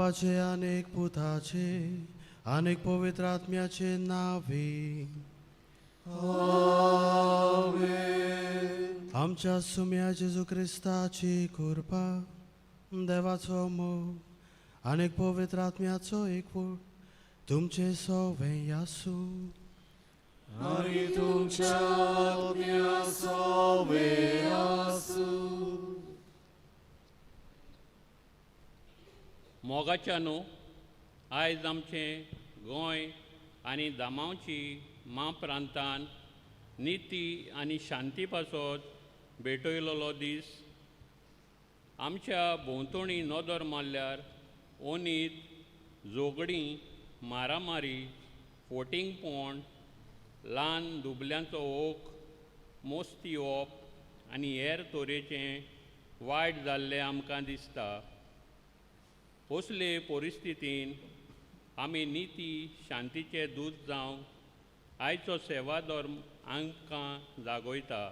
बापाचे अनेक पुताचे अनेक पवित्र आत्म्याचे नावे आमच्या सुम्या जेजू ख्रिस्ताची कृपा देवाचो मोग अनेक पवित्र आत्म्याचो एकवट तुमचे सगळे आसूं आणि तुमच्या आत्म्या सोबे आसूं. मोगाच्या न्हू आयज आमचें गोंय आनी दामावची मा प्रांतान निती आनी शांती पासत भेटयलोलो दीस. आमच्या भोंवतणी नदर मारल्यार ओनीत झोगडीं मारामारी फोटिंगपण ल्हान दुबल्यांचो ओक मोस्ती येवप आनी हेर तरेचें वायट जाल्लें आमकां दिसता. असले परिस्थितीन आमी निती शांतीचे दूत जावं आयचो सेवा धर्म आमकां जागयता.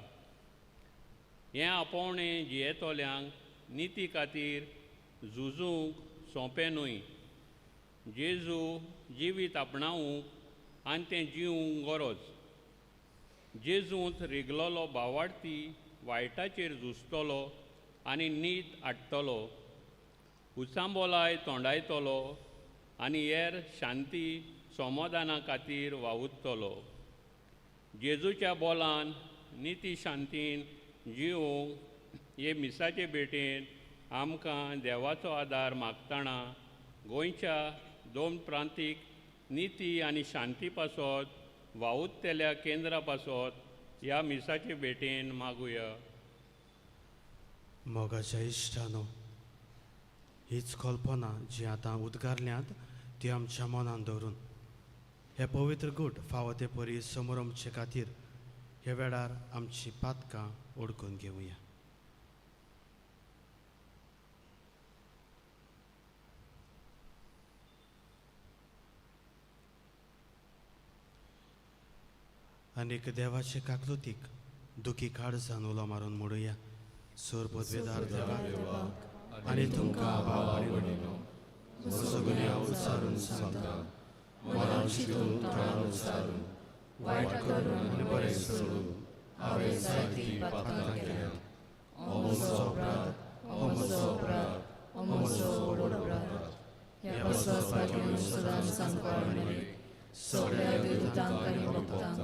हें आपोवणें जियेतोल्यांक निती खातीर झुजूंक सोंपें न्हय. जेजू जिवीत आपणावंक आनी तें जिवंक गरज. जेजूंत रिगलोलो भावार्थी वायटाचेर झुजतलो आनी न्हीद हाडटलो. उचांबोलाय तोंडायतलो आनी हेर शांती समाधाना खातीर वावुरतलो. जेजूच्या बोलान निती शांतीन जिवंक हे मिसाचे भेटेन आमकां देवाचो आदार मागतना गोंयच्या 2 प्रांतीक निती आनी शांती पासत वावुरतेल्या केंद्रा पासत ह्या मिसाचे भेटेन मागुया. मोगाच्या इश्टानो, हीच कल्पना जी आतां उद्गारल्यांत ती आमच्या मनान दवरून हे पवित्र गूट फावो ते परी समोर आमचे खातीर ह्या वेळार आमची पातकां ओडकून घेवया. आनीक देवाचे काकलुतीक दुखी काळजान उलो मारून म्हणुया. सोर पदवेदार देवा आनी तुमकां भावाणीनो म्हजो गुन्यांव उचारून सांगता. मनान चिंतून तोंडान उचारून वायट करून आनी बरें सोडून हांवें जायतीं पातकां केल्यात. हो म्हजो अपराध, हो म्हजो अपराध, हो म्हजो व्हड अपराध. ह्या पासत सदांच सांगपाक सगळ्या देवतांक आनी भक्तांक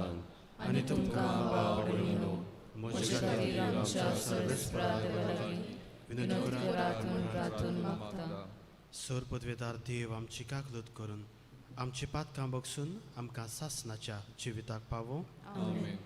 आनी तुमकां भावाणीनो म्हजे खातीर आमच्या सर्वेस्परा देवा लागीं विनंती रातून मागता. सोर पदवेदार देव आमची काकलूत करून आमची पातकां बगसून आमकां सासणाच्या जिविताक पावो. आमेन.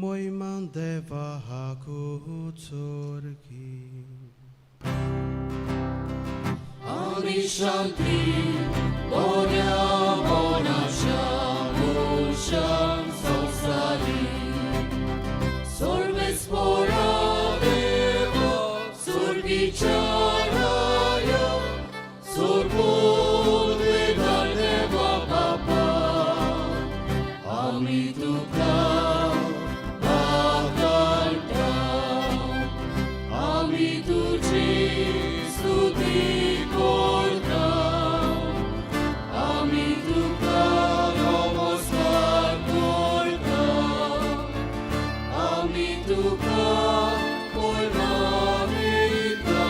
Moiman deva haku zorgi. Ani shanti, boniamo nasciamo, sham sosali. Sorbe sporadeva, sorgi charaya, sorbud vedaleva papa. Ami tuka. Tuka, por la vida.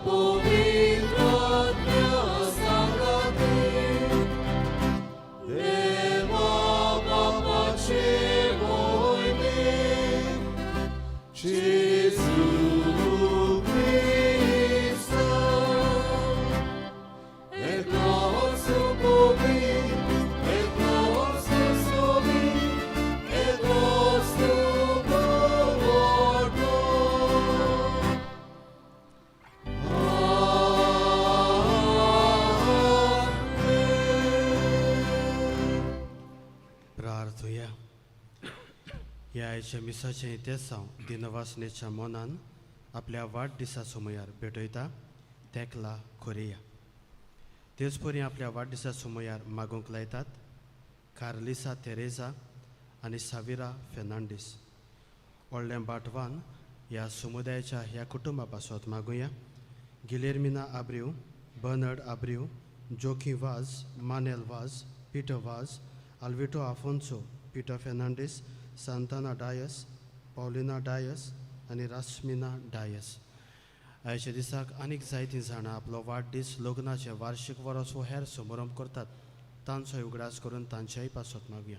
पवित्रात्म्या सांगाती देवा बापाचे मोहिमे जेजू Cristo et glosso povi et glosso sobi et glosso povordo प्रार्थुया ह्या आयच्या मिसाचें इतिहास दिनवासनेच्या मनान आपल्या वाडदिसा सुमयार भेटयता तेकला खोरेया तेच परी आपल्या वाडदिसा सुमयार मागूंक लायतात कार्लिसा तेरेजा आनी साविरा फेर्नांडीस व्हडलें बाटवान ह्या समुदायाच्या ह्या कुटुंबा पासत मागुया गिलेर्मिना आब्रिव बर्नर्ड आब्रिव जोकी वाज मानेल वाज पीटर वाज आल्विटो आफोन्सो पीटर फेर्नांडीस सांताना डायस पॉलिना डायस आनी रास्मिना डायस आयच्या दिसाक आनीक जायतीं जाणां आपलो वाडदीस लग्नाचे वार्षिक वरस वो हेर समारंभ करतात तांचोय उगडास करून तांच्याय पासत मागुया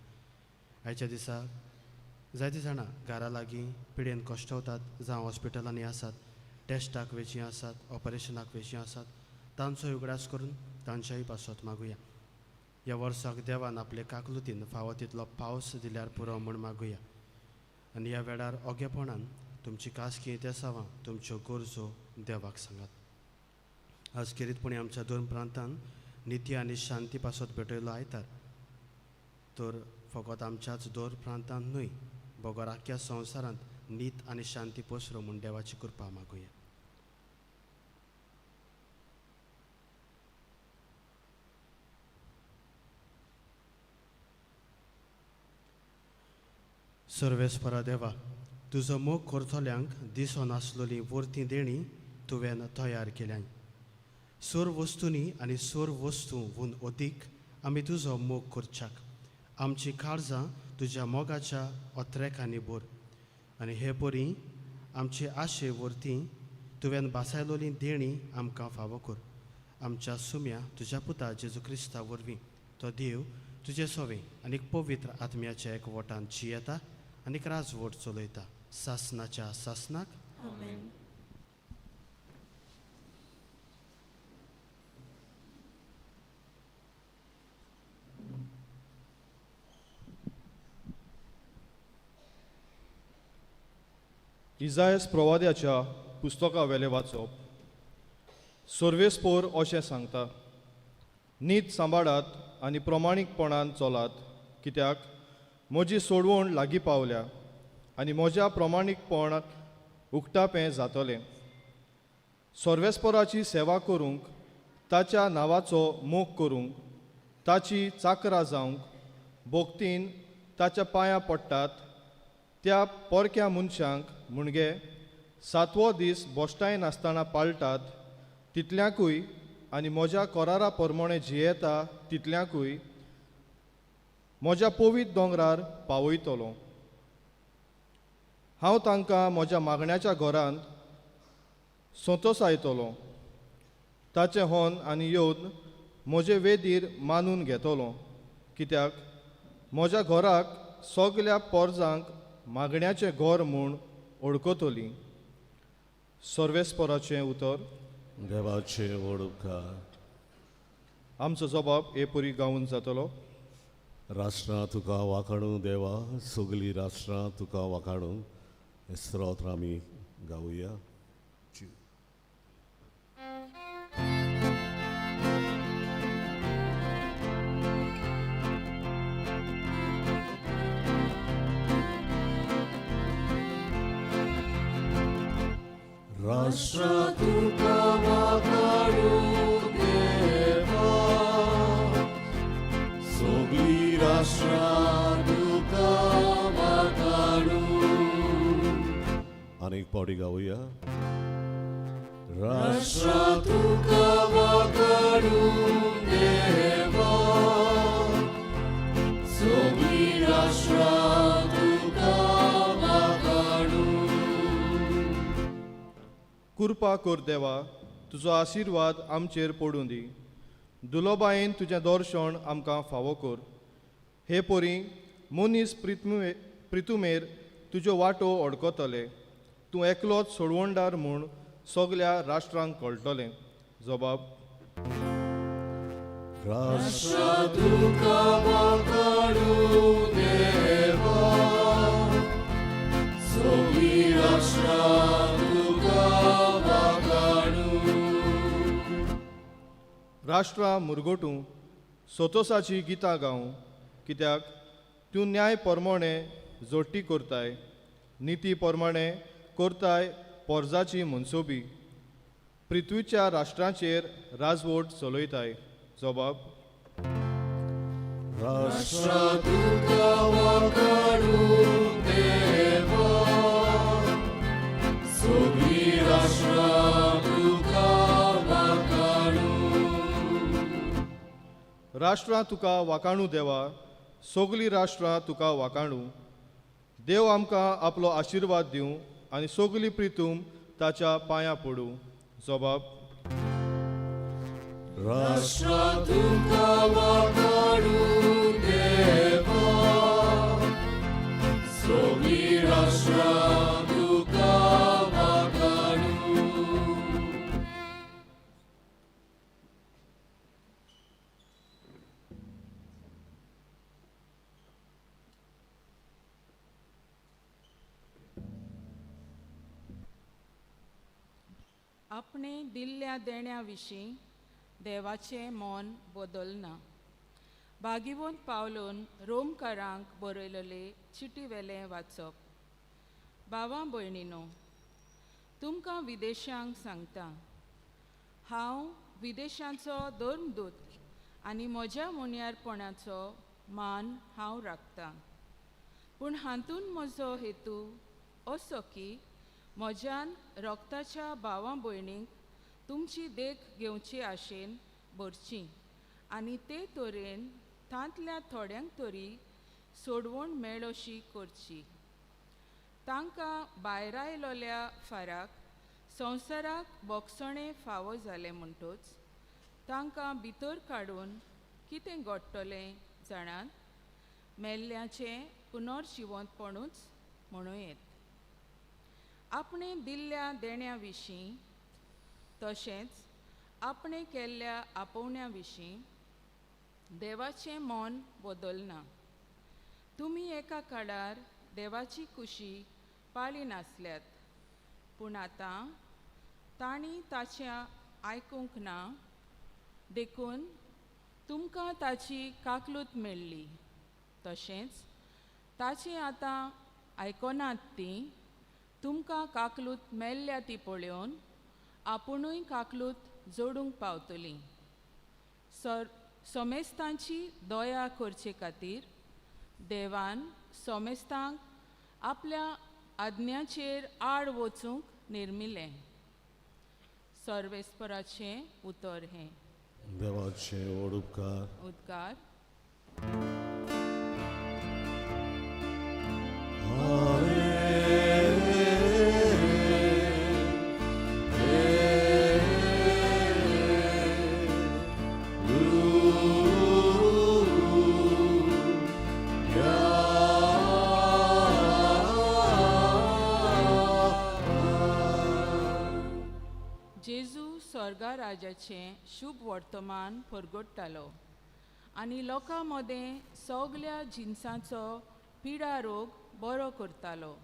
आयच्या दिसाक जायतीं जाणां घरा लागीं पिडेन कश्टवतात जावं हॉस्पिटलांनी आसात टेस्टाक वेचीं आसात ऑपरेशनाक वेचीं आसात तांचोय उगडास करून तांच्याय पासत मागुया ह्या वर्साक देवान आपले काकलुतीन फावो तितलो पावस दिल्यार पुरो म्हूण मागुया आनी ह्या वेळार ओगेपणान तुमची कासकी इतिहासावां तुमच्यो गरजो देवाक सांगात आज खेरीतपणी आमच्या दोन प्रांतांत निती आनी शांती पासत भेटयलो आयतार तर फकत आमच्याच दोन प्रांतांत न्हय बोगोर आख्या संवसारांत नीत आनी शांती पसरो म्हूण देवाची कृपा मागुया सर्वेस्परा देवा तुजो मोग करतल्यांक दिसो नासलोली वर्ती देणी तुवें तयार केल्याय सोर वस्तूंनी आनी सोर वस्तूंहून अदीक आमी तुजो मोग करच्याक आमची काळजां तुज्या मोगाच्या ओत्रेकांनी भर आनी हे परी आमचे आशे वर्ती तुवें बासायलोली देणी आमकां फावो कर आमच्या सुम्या तुज्या पुता जेजू क्रिस्ता वरवीं तो देव तुजे सोवे आनीक पवित्र आत्म्याच्या एकवटान जियेता आनीक राजवट चलयता सासनाच्या सासनाक आमेन. इजायास प्रवाद्याच्या पुस्तका वेले वाचप सर्वेस्पोर अशें सांगता नीत सांबाळात आनी प्रमाणीकपणान चलात कित्याक म्हजी सोडवण लागीं पावल्या आनी म्हज्या प्रमाणीकपणाक उक्तापें जातलें सर्वेस्पोराची सेवा करूंक ताच्या नांवाचो मोग करूंक ताची चाकरां जावंक भोगतीन ताच्या पांयां पडटात त्या पोरक्या मनशांक मुणगे 7वो दीस बोश्टाय नासतना पाळटात तितल्याकूय आनी म्हज्या कोरारा प्रमाणे जियेता तितल्याकूय म्हज्या पवित्र दोंगरार पावयतलो हांव तांकां म्हज्या मागण्याच्या घरांत संतोसायतलो ताचे होन आनी येवन म्हजे वेदीर मानून घेतलो कित्याक म्हज्या घराक सगल्या पोरजांक मागण्याचें घर म्हूण ओळखतलीं सर्वेस्पराचें उतर देवाचे वडुकार आमचो जबाब हे परी गावून जातलो राष्ट्रां तुका वाखाणू देवा सगलीं राष्ट्रां तुका वाखाणू हे स्तोत्र आमी गावुया राष्ट्र तुका वाखाणू देवा सगलीं राष्ट्रां तुका वाखाणू आनीक पावटी गावुया राष्ट्र तुका वाखाणू देवा सगलीं राष्ट्रां तुका वाखाणू कृपा कर देवा तुजो आशिर्वाद आमचेर पडूं दी. दुलोबायेन तुजें दर्शन आमकां फावो कर. हे पोरी मनीस प्रितुमेर तुज्यो वाटो अडकतले. तूं एकलोच सोडवणदार म्हूण सगल्या राष्ट्रांक कळटलें. जबाब. राष्ट्रां मुरगोटूं सोतोसाची गितां गावूं, कित्याक तूं न्याय परमोणे जोडटी करताय, निती परमाणे करताय पोरजाची मनसोबी. पृथ्वीच्या राष्ट्रांचेर राजवट चलयताय. जबाब. राष्ट्रां तुका वाकाणू देवा, सगलीं राष्ट्रां तुका वाकाणू. देव आमकां आपलो आशिर्वाद दिवं आनी सगलीं प्रितूम ताच्या पांयां पडूं. जबाब. आपणे दिल्ल्या देण्या विशीं देवाचें मोन बदलना. भागिवंत पावलोन रोमकारांक बरयलेले चिटी वेलें वाचप. भावां भयणीनो, तुमकां विदेशांक सांगता, हांव विदेशांचो धर्मदूत आनी म्हज्या मुनियारपणाचो मान हांव राखतां. पूण हातूंत म्हजो हेतू असो की म्हज्यान रक्ताच्या भावां भयणींक तुमची देख घेवची आशेन भरची आनी ते तरेन तांतल्या थोड्यांक तरी सोडवण मेळोशी करची. तांकां भायर आयलोल्या फाराक संवसाराक बोगसणें फावो जालें म्हणटच तांकां भितर काडून कितें घडटलें जाणात? मेल्ल्यांचें पुनर्जिवंतपणूच म्हणूं येत. आपणे दिल्ल्या देण्या विशीं तशेंच आपणे केल्ल्या आपोवण्या विशीं देवाचें मोन बदलना. तुमी एका काळार देवाची कुशी पाळी नासल्यात, पूण आतां तांणी ताच्या आयकूंक ना देखून तुमकां ताची काकलूत मेळ्ळी. तशेंच ताची आतां आयकनात तीं तुमकां काकलूत मेल्ल्या ती पळोवन आपुणूय काकलूत जोडूंक पावतलीं. सोमेस्तांची दया करचे खातीर देवान सोमेस्तांक आपल्या आज्ञाचेर आड वचूंक निर्मिलें. सर्वेस्पराचें उतर हें. देवाचे व्हड उपकार. उद्गार. जेजू स्वर्गा राजाचें शुभ वर्तमान परगट्टालो आनी लोकां मदें सगल्या जिन्सांचो पिडा रोग बरो करतालो.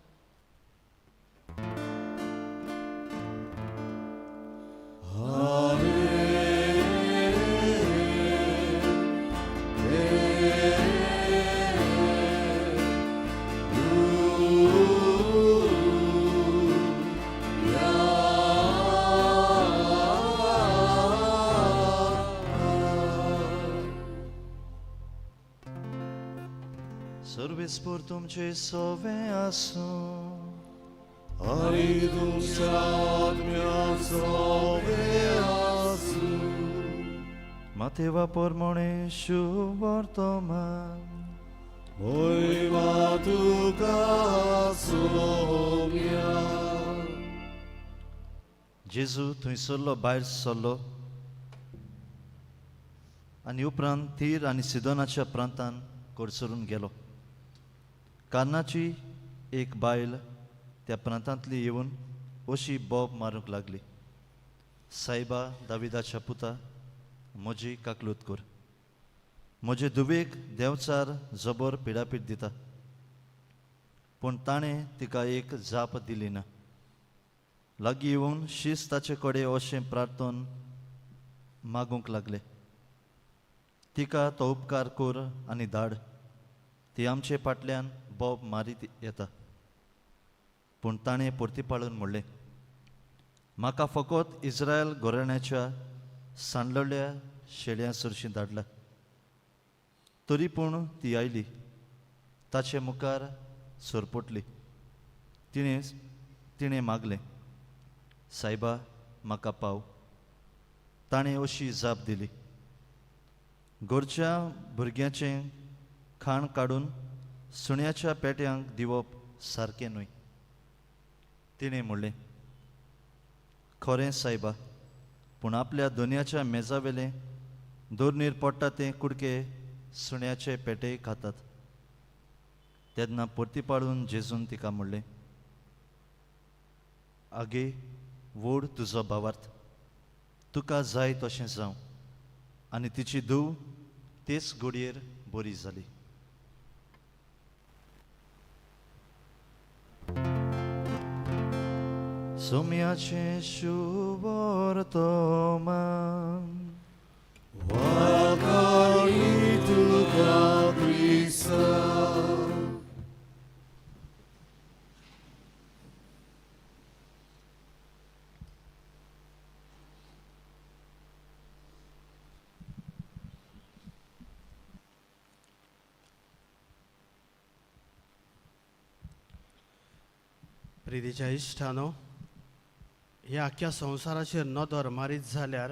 सर्वेस्पर तुमचे सोवे आसूं आनी तुमच्या आत्म्याचो आसूं. Matewa pormone शुभ वर्तमान. महिमा तुका सोम्या. जेजू थंयसरलो भायर सरलो आनी उपरांत तीर आनी सिदोनाच्या प्रांतान कोडसरून गेलो. कारणाची एक बायल त्या प्रांतांतली येवन अशी बोब मारूंक लागली, सायबा दाविदाच्या पुता, म्हजी काकलूत कर. म्हजे दुवेक देंवचार जबर पिडापीट दिता. पूण ताणें तिका एक जाप दिली ना. लागीं येवन शिस्ताचे कडेन अशें प्रार्थोन मागूंक लागले, तिका तो उपकार कर आनी धाड. ती आमचे फाटल्यान बोब मारीत येता. पूण ताणें परतीपाळून म्हणलें, म्हाका फकत इस्रायल घराण्याच्या सांडलेल्या शेळ्यां सरशीं धाडला. तरी पूण ती आयली, ताचे मुखार सोरपटली. तिणें मागलें, सायबा म्हाका पाव. ताणें अशी जाप दिली, घरच्या भुरग्याचें खाण काडून सुण्याच्या पेट्यांक दिवप सारकें न्हय. तिणें म्हणलें, खरें सायबा, पूण आपल्या दोनयाच्या मेजावेलें दोरनीर पडटा तें कुडके सुण्याचे पेटे खातात. तेन्ना परतीपाळून जेजून तिका म्हणलें, आगे वोड तुजो भावार्थ, तुका जाय तशें जावं. आनी तिची धूव तेच घडयेर बरी जाली. सोम्याचें शुभ वर्तमान वाखाणी तुका क्रिस्ता. प्रितीच्या इश्टानो, ह्या आख्या संवसाराचेर नदर मारीत जाल्यार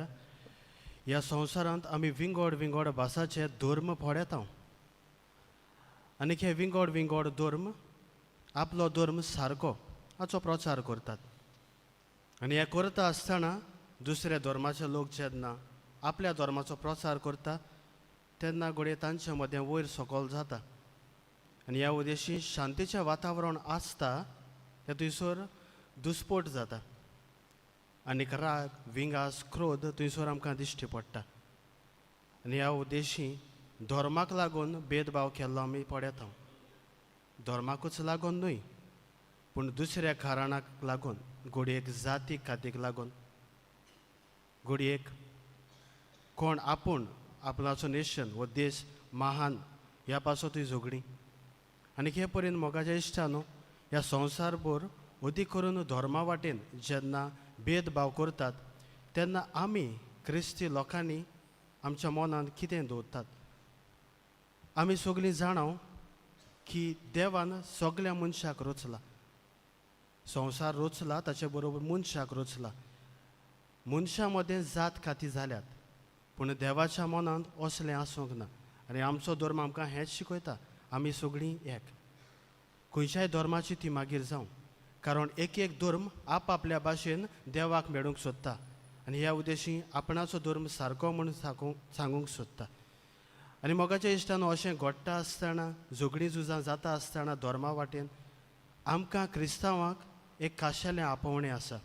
ह्या संवसारांत आमी विंगड विंगड भासाचे धर्म पळयता. आनी हे विंगड विंगड धर्म आपलो धर्म सारको हाचो प्रचार करतात. आनी हें करता आसतना दुसऱ्या धर्माचे लोक जेन्ना आपल्या धर्माचो प्रचार करता तेन्ना घडये तांचे मदें वयर सकयल जाता. आनी ह्या उद्देशी शांतीचें वातावरण आसता तें थंयसर दुस्पोट जाता. आनीक राग, विंगास, क्रोध थंयसर आमकां दिश्टी पडटा. आनी ह्या उद्देशी धर्माक लागून भेदभाव केल्लो आमी पळयता. धर्माकूच लागून न्हय, पूण दुसऱ्या कारणाक लागून, घडयेक जातीक खातीक लागून, घडयेक कोण आपूण आपणाचो नेशन वो देश महान ह्या पासो ती झगडी. आनी हे परेन मोगाच्या इश्टानो, ह्या संवसारभर अदी करून धर्मा वाटेन जेन्ना भेदभाव करतात तेन्ना आमी क्रिस्ती लोकांनी आमच्या मनांत कितें दवरतात. आमी सगळीं जाणाव की देवान सगळ्या मनशाक रचला. संवसार रचला ताचे बरोबर मनशाक रचला. मनशा मदें जात खाती जाल्यात, पूण देवाच्या मनांत असलें आसूंक ना. आनी आमचो धर्म आमकां हेंच शिकयता, आमी सगळीं एक. खंयच्याय धर्माची ती मागीर जावं, कारण एक एक धर्म आपल्या भाशेन देवाक मेळूंक सोदता. आनी ह्या उद्देशी आपणाचो धर्म सारको म्हूण सांगूंक सोदता. आनी मोगाच्या इश्टान अशें घडटा आसतना, झगडीं झुजां जाता आसतना धर्मा वाटेन आमकां क्रिस्तांवांक एक खाशेलें आपोवणें आसा.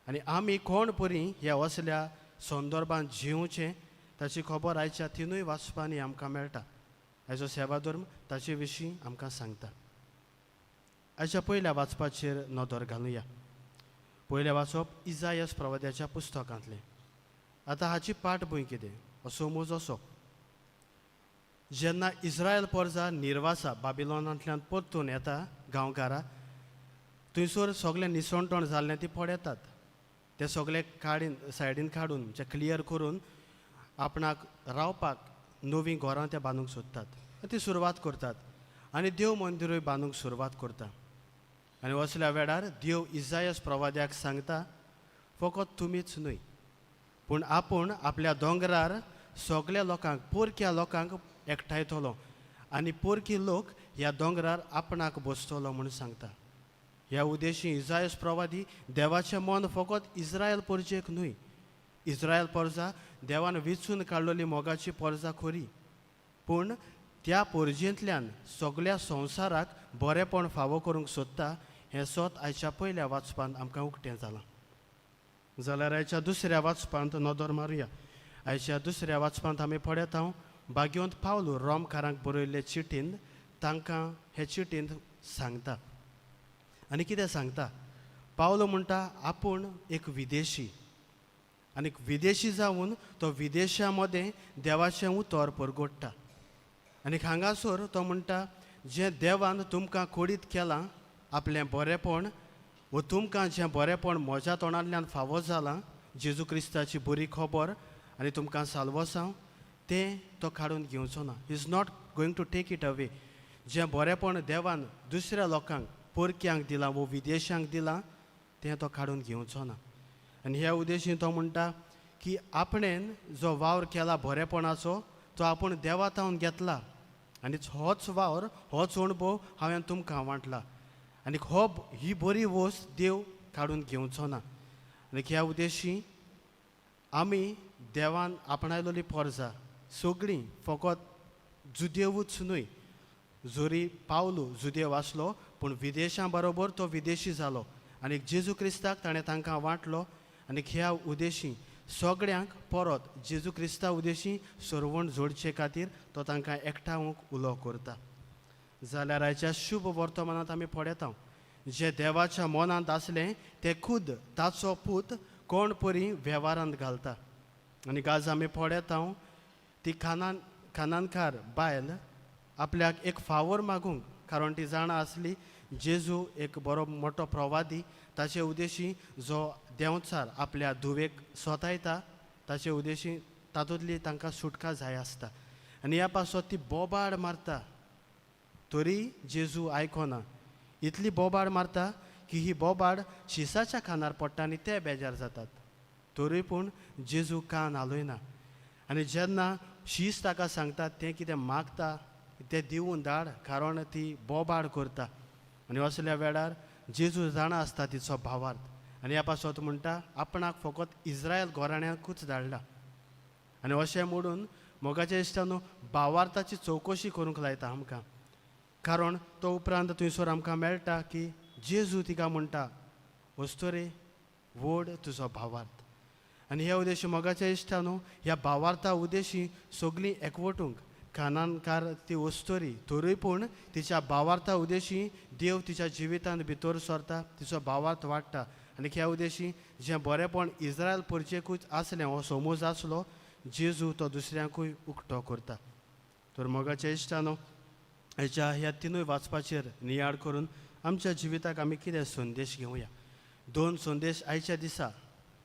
आनी आमी कोण परी ह्या असल्या संदर्भांत जिवचें ताची खबर आयच्या तिनूय वाचपांनी आमकां मेळटा. हेजो सेवा धर्म ताचे विशीं आमकां सांगता. आयच्या पयल्या वाचपाचेर नदर घालुया. पयलें वाचप इजायास प्रवाद्याच्या पुस्तकांतलें. आतां हाची पाठभूंय कितें, असो मोज असो. जेन्ना इस्रायल परजा निर्वासा बाबिलोनांतल्यान परतून येता गांवकारां, थंयसर सगळें निसणटण जाल्लें ती पळयतात. ते सगळे सायडीन काडून म्हणजे क्लियर करून आपणाक रावपाक नवीं घरां ते बांदूंक सोदतात. ती सुरवात करतात आनी देव मंदिरूय बांदूंक सुरवात करता. आनी असल्या वेळार देव इजायास प्रवाद्याक सांगता, फकत तुमीच न्हय, पूण आपूण आपल्या दोंगरार सगळ्या लोकांक, पोरक्या लोकांक एकठांयतलो आनी पोरकी लोक ह्या दोंगरार आपणाक बसतलो म्हूण सांगता. ह्या उद्देशी इजायस प्रवादी देवाचें मन फकत इस्रायल परजेक न्हय, इस्रायल परजा देवान वेंचून काडलेली मोगाची परजा खरी, पूण त्या परजेंतल्यान सगळ्या संवसाराक बरेपण फावो करूंक सोदता हें स्वत आयच्या पयल्या वाचपांत आमकां उक्तें जालां. जाल्यार आयच्या दुसऱ्या वाचपांत नदर मारुया. आयच्या दुसऱ्या वाचपांत आमी पळयता भाग्यवंत पावलो रोमकारांक बरयल्ले चिठींत तांकां हे चिठींत सांगता. आनी कितें सांगता? पावलो म्हणटा आपूण एक विदेशी, आनी विदेशी जावन तो विदेशा मदें देवाचें उतर परगोडटा. आनी हांगासर तो म्हणटा जें देवान तुमकां कोडीत केलां आपलें बरेपण, व तुमकां जें बरेपण म्हज्या तोंडांतल्यान फावो जालां, जेजू क्रिस्ताची बरी खबर आनी तुमकां साल्वसांव, तें तो काडून घेवचो ना. Is not going to take it away. जें बरेपण देवान दुसऱ्या लोकांक परक्यांक दिलां वो विदेशांक दिलां तें तो काडून घेवचो ना. आनी ह्या उद्देशीन तो म्हणटा की आपणेन जो वावर केला बरेपणाचो तो आपूण देवा तावन घेतला, आनी होच वावर होच अणभव हांवें तुमकां वांटला, आनी ही बरी वस्त देव काडून घेवचो ना. आनी ह्या उद्देशी आमी देवान आपणायलेली परजा सगळीं फकत जुदेवूच न्हय, जोरी पावलो जुदेव आसलो पूण विदेशां बरोबर तो विदेशी जालो आनी जेजू क्रिस्ताक ताणें तांकां वांटलो. आनी ह्या उद्देशी सगळ्यांक परत जेजू क्रिस्ता उद्देशी सरवण जोडचे खातीर तो तांकां एकठांवूंक उलो करता. जाल्यार आयच्या शुभ वर्तमानांत आमी पळयता जें देवाच्या मनांत आसलें तें खुद ताचो पूत कोण परी वेव्हारांत घालता. आनी आज आमी पळयता ती खानानकार बायल आपल्याक एक फावोर मागूंक, कारण ती जाणा आसली जेजू एक बरो मोठो प्रवादी, ताचे उद्देशी जो देंवचार आपल्या धुवेक सोतायता ताचे उद्देशी तातूंतली तांकां सुटका जाय आसता. आनी ह्या पासत ती बोबाड मारता तरी जेजू आयकना. इतली बोबाड मारता की ही बोबाड शिसाच्या कानार पडटा आनी ते बेजार जातात, तरी पूण जेजू कान हालयना. आनी जेन्ना शीस ताका सांगता तें कितें मागता तें दिवून धाड, कारण ती बोबाड करता. आनी असल्या वेळार जेजू जाणा आसता तिचो भावार्थ, आनी ह्या पासत म्हणटा आपणाक फकत इस्रायल घोराण्यांकूच धाडला. आनी अशें म्हणून मोगाच्या इश्टानो भावार्थाची चवकशी करूंक लायता आमकां, कारण तो उपरांत थंयसर आमकां मेळटा की जेजू तिका म्हणटा वस्तोरे व्हड तुजो भावार्थ. आनी ह्या उद्देशी मोगाच्या इश्टानो ह्या भावार्था उद्देशी सगळीं एकवटूंक खानानकार ती वस्तोरी, तरी पूण तिच्या भावार्था उद्देशी देव तिच्या जिवितांत भितर सरता, तिचो भावार्थ वाडटा. आनी ह्या उद्देशी जें बरेपण इस्रायल परचेकूच आसलें हो समज आसलो, जेजू तो दुसऱ्यांकूय उक्तो करता. तर मोगाच्या इश्टानो हेच्या ह्या तिनूय वाचपाचेर नियाळ करून आमच्या जिविताक आमी कितें संदेश घेवया. 2 संदेश आयच्या दिसा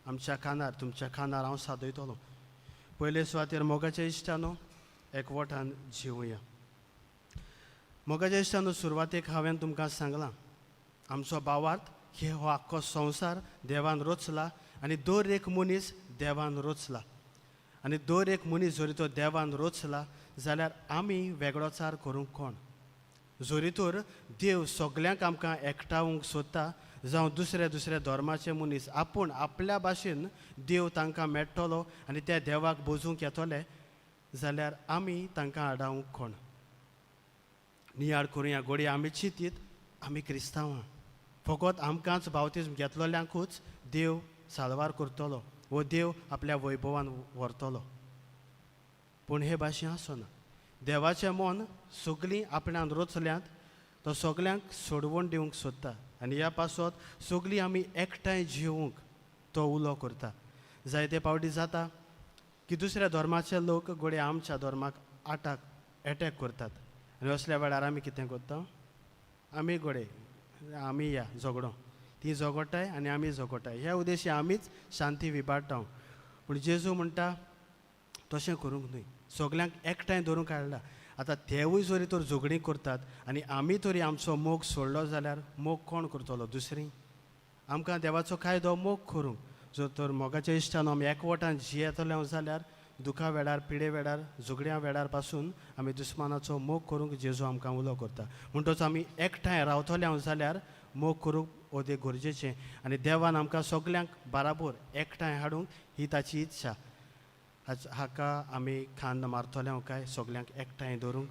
आमच्या कानार तुमच्या कानार हांव सादयतलो. पयले सुवातेर मोगाच्या इश्टानो एकवटान जिवया. मोगाच्या इश्टानो सुरवातेक हांवें तुमकां सांगलां आमचो भावार्थ हे हो आख्खो संवसार देवान रचला आनी दर एक मनीस देवान रचला. आनी दर एक मनीस जरी तो देवान रचला जाल्यार आमी वेगळोचार करूंक कोण? जरी तर देव सगल्यांक आमकां एकठांवूंक सोदता, जावं दुसऱ्या दुसऱ्या धर्माचे मनीस आपूण आपल्या भाशेन देव तांकां मेळटलो आनी त्या देवाक बोजूंक येतले, जाल्यार आमी तांकां आडावंक कोण? नियाळ करुया घोडी आमी चिंतीत आमी क्रिस्तांवां, फकत आमकांच बावतीजम घेतलेल्यांकूच देव साळवार करतलो वो देव आपल्या वैभवान व्हरतलो. पूण हे भाशेन आसना. देवाचें मन सगळीं आपणान रचल्यांत तो सगल्यांक सोडवण दिवंक सोदता. आनी ह्या पासत सगळीं आमी एकठांय जिवूंक तो उलो करता. जायते पावटी जाता की दुसऱ्या धर्माचे लोक घोडे आमच्या धर्माक एटॅक करतात, आनी असल्या वेळार आमी कितें करता? आमी घोडे आमी या झगडो, ती झगडटाय आनी आमी झगडटाय, ह्या उद्देशी आमीच शांती विबाडटा. पूण जेजू म्हणटा तशें करूंक न्हय, सगल्यांक एकठांय धरूंक काडला. आतां तेवूय जरी तर झगडीं करतात आनी आमी तरी आमचो मोग सोडलो जाल्यार मोग कोण करतलो? दुसरीं. आमकां देवाचो कायदो मोग करूंक. जर तर मोगाच्या इश्टान आमी एकवटान जियेतले जाल्यार दुखा वेळार पिडे वेळार झगड्यां वेळार पासून आमी दुस्मानाचो मोग करूंक जेजू आमकां उलो करता. म्हणटच आमी एकठांय रावतले जाल्यार मोग करूंक ओदें गरजेचें आनी देवान आमकां सगल्यांक बाराबर एकठांय हाडूंक ही ताची इत्सा. हाका आमी खांद मारतले काय सगल्यांक एकठांय दवरूंक.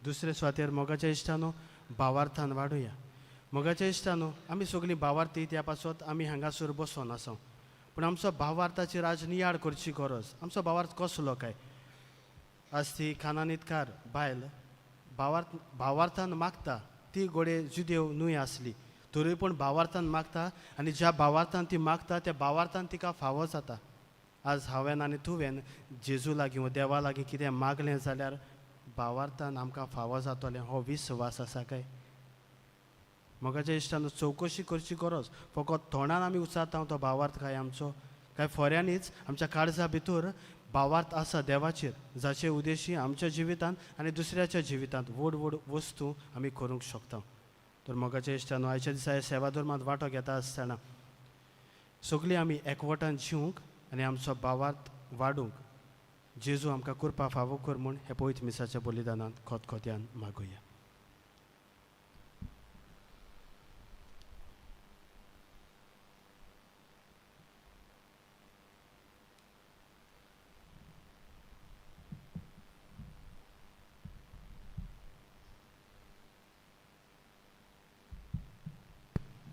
दुसरे सुवातेर मोगाच्या इश्टानो भावार्थान वाडुया. मोगाच्या इश्टानो आमी सगळीं भावार्थ त्या पासत आमी हांगासर बसून आसा, पूण आमचो भावार्थाची राज नियाळ करची गरज. आमचो भावार्थ कसलो काय. आज ती खानानीतकार बायल भावार्थान मागता ती गोडे जुदेव न्हय आसली तरी पूण भावार्थान मागता आनी ज्या भावार्थान ती मागता त्या भावार्थान तिका फावो जाता. आज हांवें आनी तुवें जेजू लागीं वा देवा लागीं कितें मागलें जाल्यार भावार्थान आमकां फावो जातलें हो विस्वास आसा काय. मोगाच्या इश्टान चवकशी करची गरज. फकत तोंडान आमी उचारता तो भावार्थ काय आमचो काय खऱ्यांनीच आमच्या काळजा भितर भावार्थ आसा देवाचेर जाचे उद्देशी आमच्या जिवितांत आनी दुसऱ्याच्या जिवितांत व्हड व्हड वस्तू आमी करूंक शकता. तर मोगाच्या इश्टान आयच्या दिसा हे सेवा धर्मांत वांटो घेता आसतना सगळीं आमी एकवटान जिवंक आनी आमचो भावार्थ वाडूंक जेजू आमकां करपा फावो कर म्हूण हे पवित्र मिसाच्या बलिदानांत खोतखोत्यान मागुया.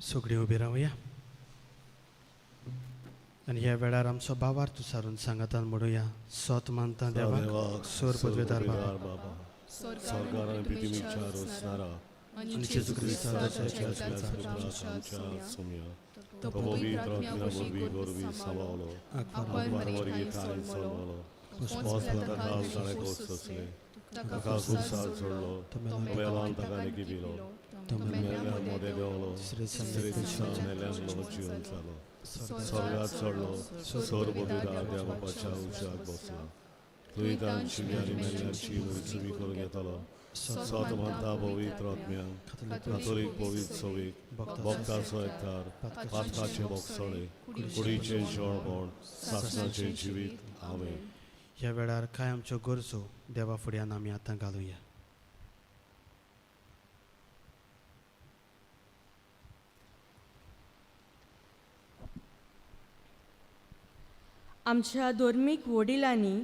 सगळीं उबी रावया आनी ह्या वेळार आमचो भावार्थ उसारून सांगातान म्हणुया. सोत मानता देवाक सोर पदवेदार बाबा स्वर्गार आनी पृथ्वीच्या रोसणारा आनी जेजू क्रिस्ताच्या सुम्या तो पवित्र आत्म्या वरवीं सामावलो वरवीं काय सोडलो पोसला जाणे कोसले ताका खुर्सार सोडलो मेलान ताका निगिबिलो मेल्यान मोदे देवलो श्रीकृष्ण मेल्यान जिवन जालो स्वर्गात चडलो सोर पदवेदार देवा बापाच्या उज्याक बसला तुवें तांची आनी मेल्ल्यांची वैचुवी करून येतालो. सोत मानता पवित्र आत्म्यांक कातोलीक पवित्र सवेक भक्ताचो एककार पातकाचे भोगसणे कुडीचे जेवणपण सासणाचे जिवीत आमेन. ह्या वेळार कांय आमच्यो गरजो देवा फुड्यान आमी आतां घालुया. आमच्या धर्मीक वडिलांनी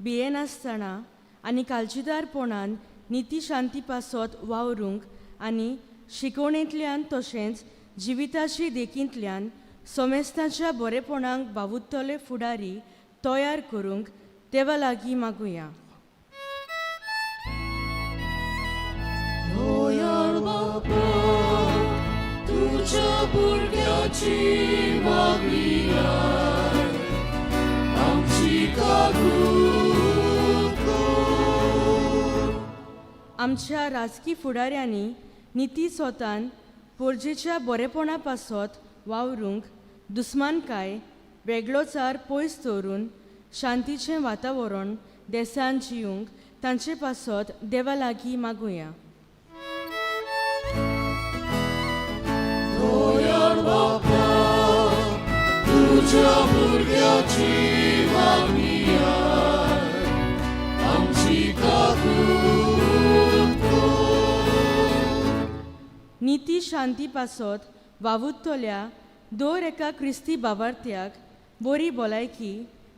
भियेन आसतना आनी काळजीदारपणान निती शांती पासत वावरूंक आनी शिकवणेंतल्यान तशेंच जिविताची देखींतल्यान सोमेस्तांच्या बरेपणांक भावुरतले फुडारी तयार करूंक देवा लागीं मागुया. तुझ्या भुरग्याची मागणी आमची आमच्या राजकी फुडाऱ्यांनी निती सोतान पोरजेच्या बरेपणा पासत वावरूंक दुस्मानकाय वेगळोचार पयस दवरून शांतीचें वातावरण देसान जिवंक तांचे पासत देवा लागीं मागुया. तुझ्या भुरग्याची मागणी आमची निती शांती पासत वावुरतल्या दर एका क्रिस्ती भावार्थ्याक बरी भलायकी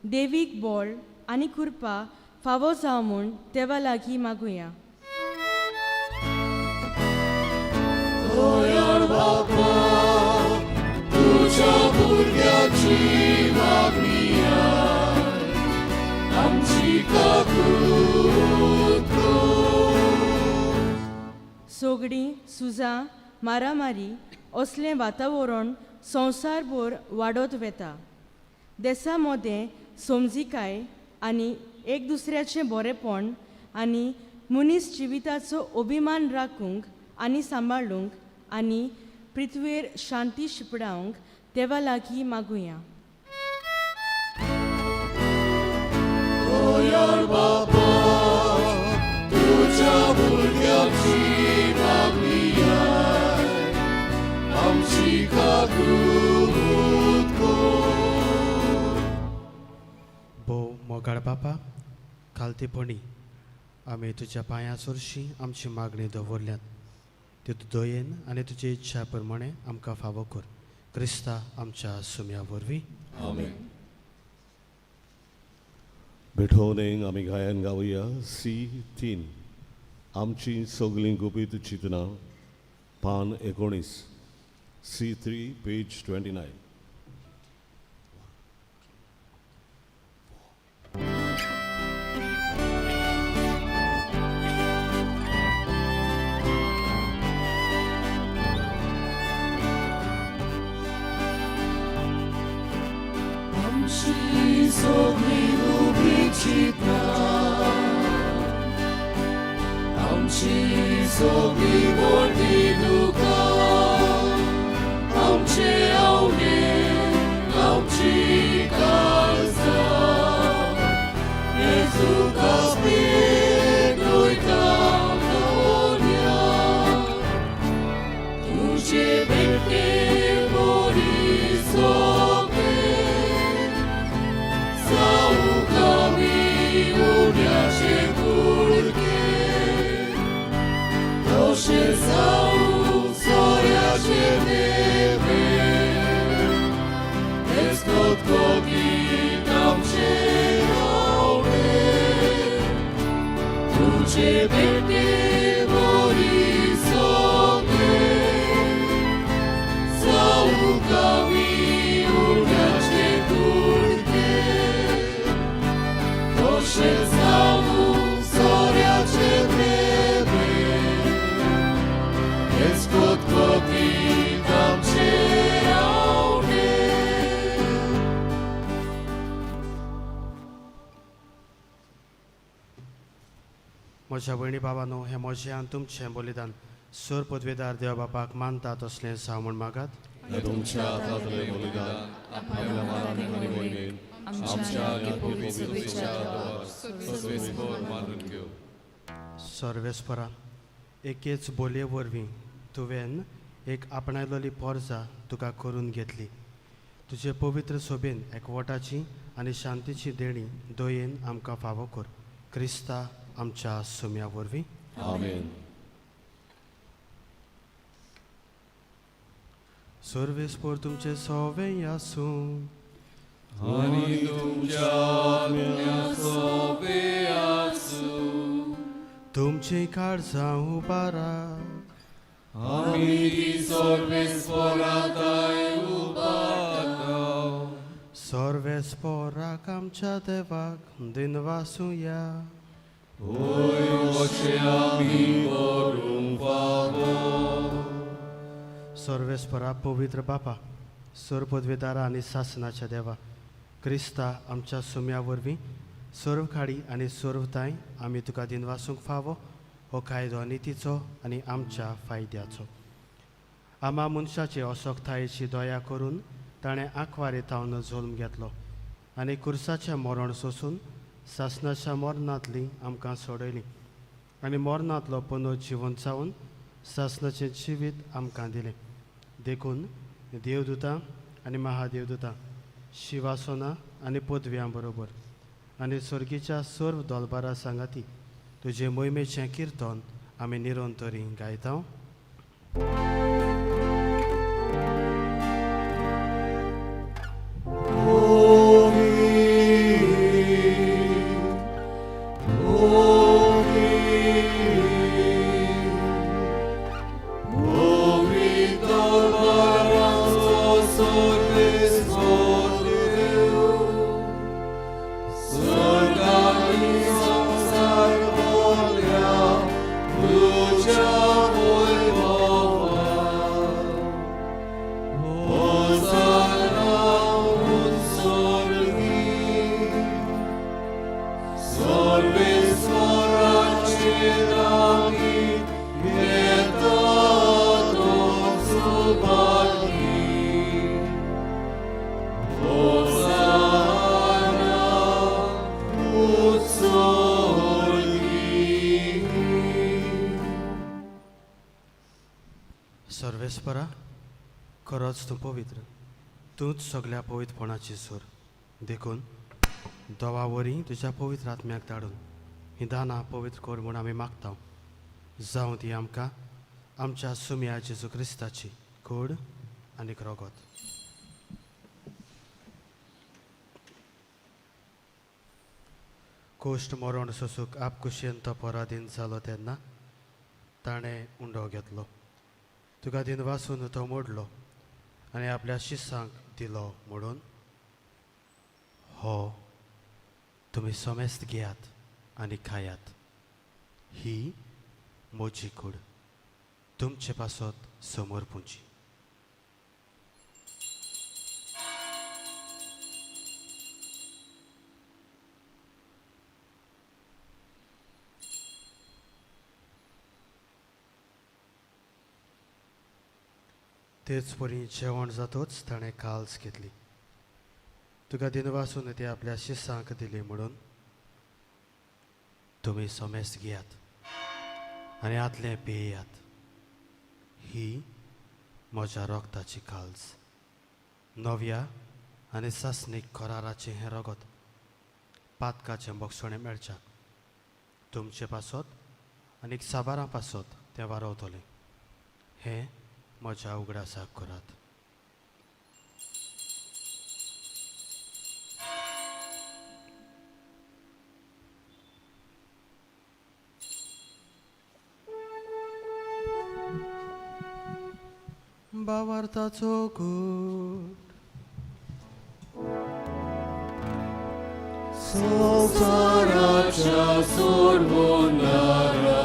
देवीक बळ आनी कृपा फावो जावं म्हूण देवा लागीं मागुया. तुझ्या भुरग्याची मागणी आमची सोगडीं सुजां मारामारी असलें वातावरण संवसारभर वाडत वेता. देसा मदें समजिकाय आनी एक दुसऱ्याचें बरेपण आनी मनीस जिविताचो अभिमान राखूंक आनी सांबाळूंक आनी पृथ्वीर शांती शिपडावंक देवा लागीं मागुया. तुझ्या भुरग्याची मागणी आमची भोव मोगाळ बापा कालतेपणी आमी तुज्या पांयां चरशीं आमची मागणी दवरल्यात. तूं दयेन आनी तुजे इच्छा प्रमाणे आमकां फावो कर. क्रिस्ता आमच्या सुम्या वरवीं. आमेन. बेठोवनेक आमी गायन गावया C3. आमची सगळीं गुपीत चिंतना पान 19. C3 page 29. Amci sogni ubicita, amci sogni morti duca, amci aune, amci calza, Jesu caspi doita gloria, tu ce venti mori sobre. Saukami uniacie kurkie, proszę zauzoriacie nebe,eskotkogi tam cię raube, tu cię będzie mori sobie, Saukami uniacie kurkie, proszę zauzoriacie nebe, skutkowi tam cię raube. म्हज्या भयणी बाबांनो, हें म्हजें आनी तुमचें बलिदान सोर पदवेदार देव बापाक मानता तसलें जावं म्हूण मागात. हे तुमच्या हातांतलें बलिदान आपल्या मनान आनी मोहिमेन आमच्या आनी पवित्र विचारांवर सर्वेस्पर मानून घेव. सर्वेस्परा, एकेच बोलये वरवीं तुवें एक आपणायलोली पोरजां तुका करून घेतली. तुजे पवित्र सोबेन एकवटाची आनी शांतीची देणी दयेन आमकां फावो कर. क्रिस्ता आमच्या सुम्या वरवीं. आमेन. सर्वेस्पर तुमचे सोवें आसूं आनी तुमच्या आत्म्या सोबे आसूं. तुमची काळजां उबारात. आमी ती सर्वेस्पराताय उबारताव. सर्वेस्पराक आमच्या देवाक दिनवासूया. होय अशें आमी करूंक फावो. सर्वेस्परा पवित्र बापा, सोर पदवेदारा आनी सासनाच्या देवा, क्रिस्ता आमच्या सुम्या वरवीं सर्व खाडी आनी सर्वताय आमी तुका दिनवासूंक फावो. हो कायदो नितीचो आनी आमच्या फायद्याचो. आमा मनशाचे अशोकतायेची दया करून ताणें आंखवारे तावन झोलम घेतलो आनी कुर्साचें मरण सोंसून सासनाच्या मरणांतली आमकां सोडयली आनी मरणांतलो पुनो जिवन जावन सासनाचें जिवीत आमकां दिलें. देखून देवदूतां आनी महादेवदूतां, शिवासनां आनी पदव्यां बरोबर आनी सर्गीच्या सर्व दोलबारा सांगाती तुजे मोहिमेचें किर्तन आमी निरंतरी गायता. सर्वेस्परा, खरोच तूं पवित्र. तूंच सगळ्या पवित्रपणाची सूर. देखून दोवा वरी तुज्या पवित्र आत्म्याक धाडून ही दानां पवित्र कर म्हूण आमी मागता. जावं ती आमकां आमच्या सुम्या जेजू क्रिस्ताची कूड आनी रगत. कोश्ट मरण सोसूक आपकुशेन तो पराधीन जालो तेन्ना ताणें उंडो घेतलो. तुका दिन वासून तो मोडलो आनी आपल्या शिसांक दिलो म्हणून हो तुमी सोमेस्त घेयात आनी खायात. ही म्हजी कूड तुमचे पासत समोर पुंची. तेच परी जेवण जातोच ताणें काल्स घेतली. तुका दिन वासून ती आपल्या शिसांक दिली म्हणून तुमी सोमेस्त घेयात आनी आतलें पियेयात. ही म्हज्या रोगताची काल्स, नव्या आनी सासणीक कराराचें हें रगत पातकाचें बोगसणें मेळच्याक तुमचे पासत आनीक साबारां पासत तें वारवतलें. हें म्हज्या उगडासाक करात. भावार्थाचो कूड संसाराच्या सोडवणारा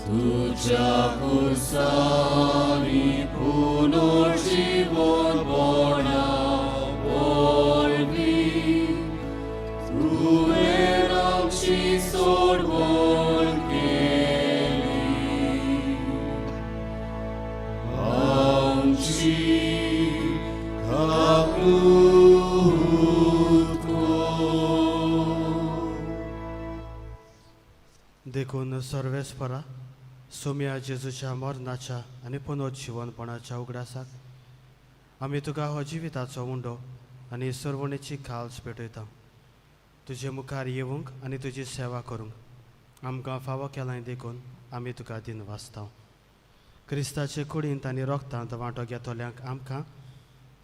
तुझ्या कुसारी पुनर्जीवन बना बोलवी तुवें आमची सोडवण केली. आमची काकूत देखून सर्वेस्परा सोम्या जेजूच्या मरणाच्या आनी पुनर्जीवनपणाच्या उगडासाक आमी तुका हो जिविताचो उंडो आनी सर्वणेची खाल्स पेटयता. तुजे मुखार येवंक आनी तुजी सेवा करूंक आमकां फावो केलां देखून आमी तुका दिन वाचता. क्रिस्ताचे कुडींत आनी रोगतांत वांटो घेतल्यांक आमकां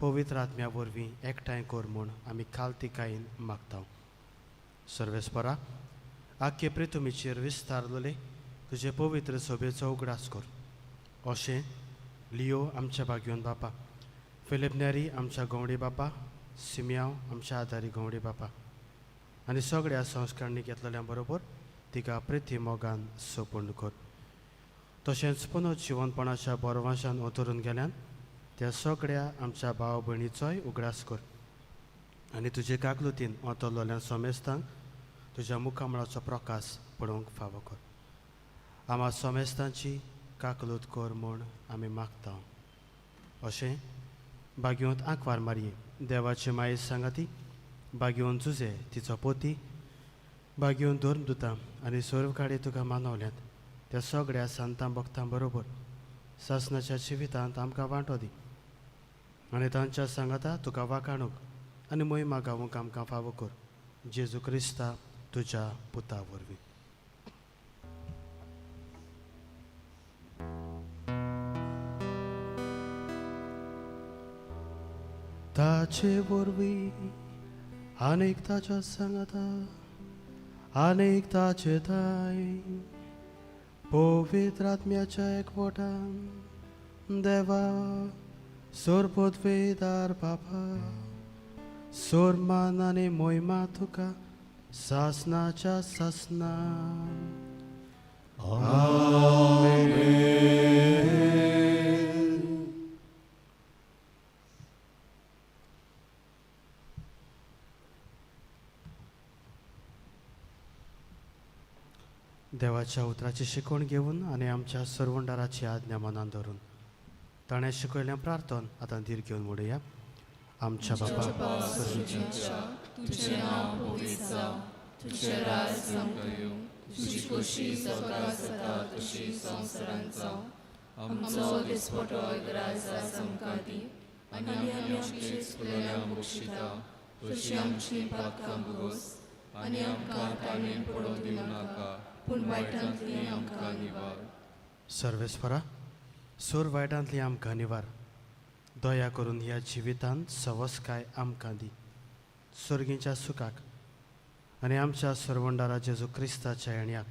पवित्र आत्म्या वरवीं एकठांय कर म्हूण आमी खालतिकायेन मागता. सर्वेस्परा आख्खे प्रितुमीचेर विस्तारलेले तुजे पवित्र सोबेचो उगडास कर. अशें लियो आमच्या बागयोन बापा, फिलिप नेरी आमच्या गवंडी बापा, सिमियांव आमच्या आदारी गवंडी बापा आनी सगळ्या संस्कारणी घेतलेल्या बरोबर तिका प्रिती मोगान सोपून कर. तशेंच पुनर्जीवनपणाच्या बोरवांशान उतरून गेल्यान त्या सगळ्या आमच्या भाव भयणीचोय उगडास कर आनी तुजे काकलुतीन ओतरलोल्या सोमेस्तांक तुज्या मुखामळाचो प्रकाश पडोवंक फावो कर. आम्हा सोमेस्तांची काकलूत कर म्हूण आमी मागता. अशें बागयोंत आंकवार मारये देवाची माये सांगाती, बागयोन जुजे तिचो पोती, बागयोन धर्मदुतां आनी सर्वकाडे तुका मानवल्यात त्या सगळ्या संतां भक्तां बरोबर सासणाच्या जिवितांत आमकां वांटो दी आनी तांच्या सांगाता तुका वाखाणूक आनी मोहिमा गावूंक आमकां फावो कर. जेजू क्रिस्ता तुज्या पुता वरवीं. ताचे वरवीं आनीक ताच्या सांगाता आनीक ताचे थाय पवित्र आत्म्याच्या एकवटान देवा सोरपोतवेदार बापा सोरमान आनी मोहिमा तुका सासनाच्या सासना. देवाच्या उतराची शिकवण घेवन आनी आमच्या सर्वंडाराची आज्ञा मनान धरून ताणें शिकयलें प्रार्थन आतां धीर घेवन म्हणुया. आमच्या बापा तुझे नाव पवित्र जावं, तुझे राज संपयो, तुझी खुशी सकाळ जाता तशी संवसारांत जावं. आमचो दिसपटो राजा आमकां दी आनी आमी आमची चुकलेल्यांक बक्षिता तशी आमची पातकां भोस आनी आमकां ताणें पडोवंक दिवं नाका पूण वायटांतली आमकां निवार. सर्वेस्परा सूर वायटांतली आमकां निवार दया करून ह्या जिवितांत सवस्काय आमकां दी सर्गीच्या सुखाक आनी आमच्या सरवंडारा जेजू क्रिस्ताच्या येण्याक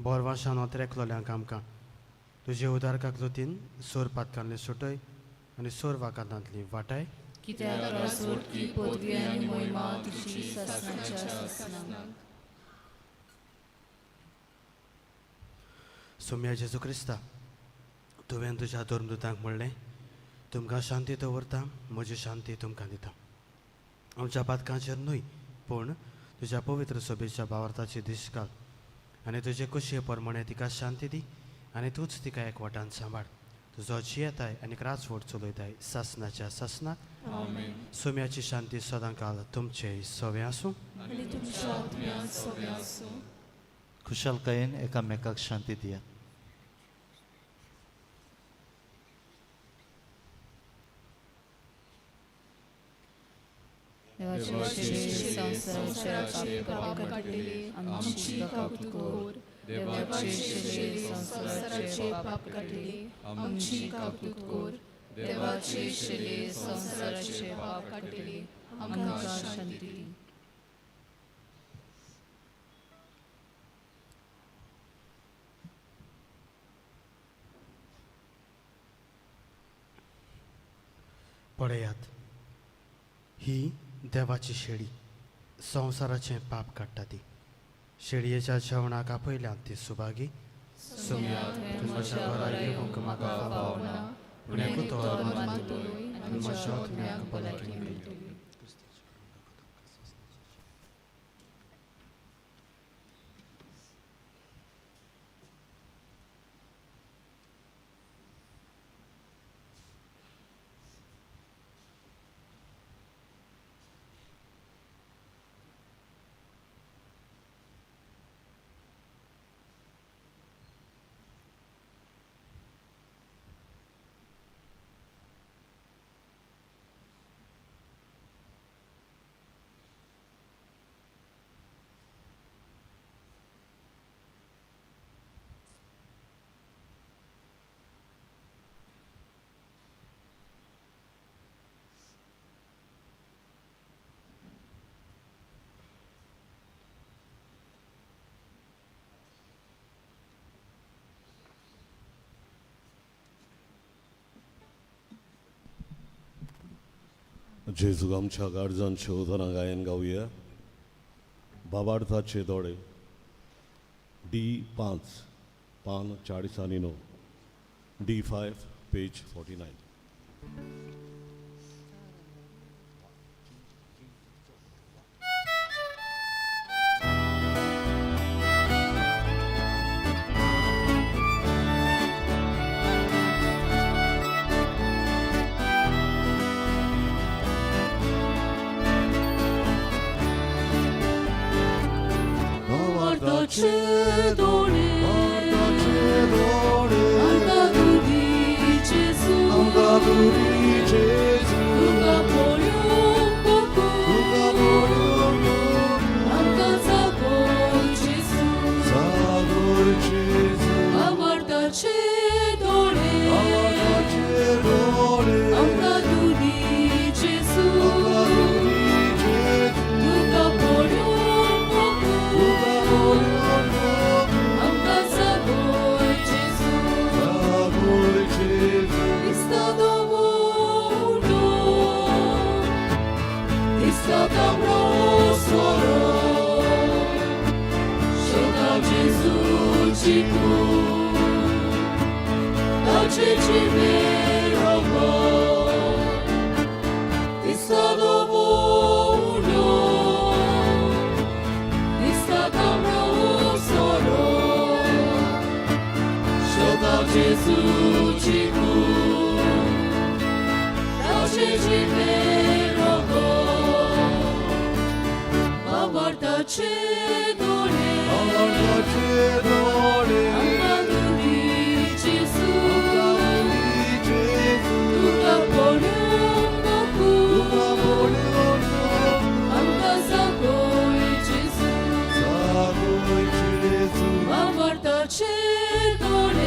बोरवाशान ओतरेकलोल्यांक आमकां तुजे उदार काकलुतीन सोर पातकांतली सुटय आनी सोर वाकांतांतली वाटाय कित्याक रासोडकी पदवी आनी महिमा तुजी ससनाच्या ससनाक. सोम्या जेजू क्रिस्ता तुवें तुज्या धर्मदुतांक म्हणलें तुमकां शांती दवरता म्हजी शांती तुमकां दिता. आमच्या पातकांचेर न्हय पूण तुज्या पवित्र सोबेच्या भावार्थाची दिश घाल आनी तुजे कुशये प्रमाणे तिका शांती दी आनी तूच तिका एकवटान सांबाळ. तुजो जियेताय आनी राजवट चलयताय सासनाच्या सासनाक. सोम्याची शांती सदां काल तुमचे सोवे आसूं. आनी तुमच्या आत्म्यात सोबे आसूं. खुशालकायेन एकामेकाक शांती दियात. देवाचे संसाराचे पाप काढले आमची काकूत देवाचे संसाराचे पाप काढले आमची काकूत देवाचे संसाराचे पाप काढले आमकां शांती दी. पळयात ही देवाची शेळी संवसाराचें पाप काडटा ती. शेळयेच्या जेवणाक आपयल्यान ती सुभागी. सोम्या तुमच्या घरा येवंक म्हाका पावना पूण एकूच वरदान मागतलोय आनी म्हज्या आत्म्याक भलायकी मेळटली. जेजू आमच्या गाडजान शोधना गायन गावया. भावार्थाचे दोळे D5 पान 49 D5 पेज 49. Avartace dole